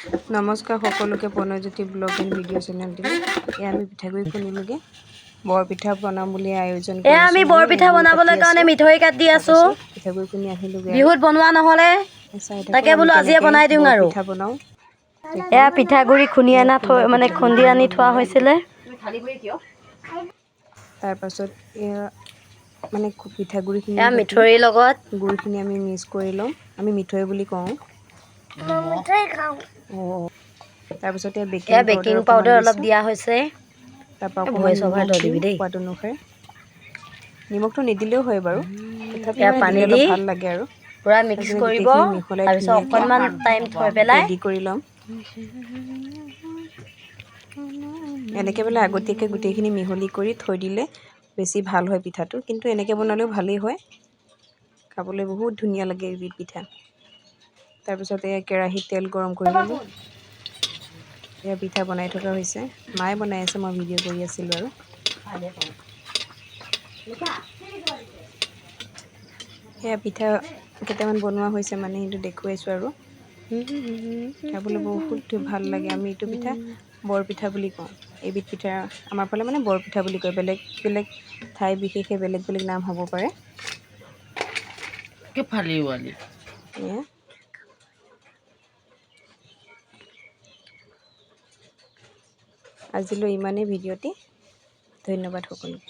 নমস্কাৰ সকলোকে প্ৰণয়জ্যোতি blog and video' channel দিলে আমি পিঠাগুড়ি খুন্দিলোগে বৰপিঠা বনাম বুলি আয়োজন কৰিছোঁ আমি বৰপিঠা বনাবলৈ কাৰণে মিঠৈ কাটি আছো পিঠাগুড়ি খুন্দি আহিলোগে বিহুত বনোৱা নহলে তাকে বোলো আজিয়ে বনাই দিওঁ আৰু পিঠা বনাও এয়া পিঠাগুড়ি খুন্দি আনা মানে খুন্দি আনি থোৱা হৈছিলে তাৰ পাছত মানে পিঠাগুড়িখিনি এয়া মিঠৈৰ লগত গুড়খিনি আমি মিক্স কৰি লওঁ আমি মিঠৈ বুলি কওঁ মিঠৈ খাওঁ তাৰপিছতে এয়া বেকিং বেকিং পাউডাৰ অলপ দিছোঁ দিয়া হৈছে তাৰপৰা অকণমান ভইচ অভাৰ নিমখ তই দিওঁ দিবি দেই সোৱাদ অনুসাৰে নিমখটো নিদিলেও হয় বাৰু তথাপি এয়া মানে পানী দিলে দি অলপ ভাল লাগে আৰু পুৰা মিক্স কৰিব গোটেইখিনি মিহলাই তাৰপিছত ধুনীয়াকৈ অকণমান টাইম থৈ পেলাই ৰেডি কৰি ল'ম এনেকৈ বোলে আগতীয়াকৈ গোটেইখিনি মিহলি কৰি থৈ দিলে বেছি ভাল হয় পিঠাটো কিন্তু এনেকৈ বনালেও ভালেই হয় খাবলৈ বহুত ধুনীয়া লাগে এবিধ পিঠা তাৰপিছত এয়া কেৰাহীত তেল গৰম কৰি ল'লোঁ এয়া পিঠা বনাই থকা হৈছে মায়ে বনাই আছে মই ভিডিঅ' কৰি আছিলোঁ আৰু সেয়া পিঠা কেইটামান বনোৱা হৈছে মানে সেইটো দেখুৱাইছোঁ আৰু খাবলৈ বহুত ভাল লাগে আমি এইটো পিঠা বৰপিঠা বুলি কওঁ এইবিধ পিঠা আমাৰ ফালে মানে বৰপিঠা বুলি কয় বেলেগ বেলেগ ঠাই বিশেষে বেলেগ বেলেগ নাম হ'ব পাৰে আজিলৈ ইমানেই ভিডিঅ'টি ধন্যবাদ সকলোকে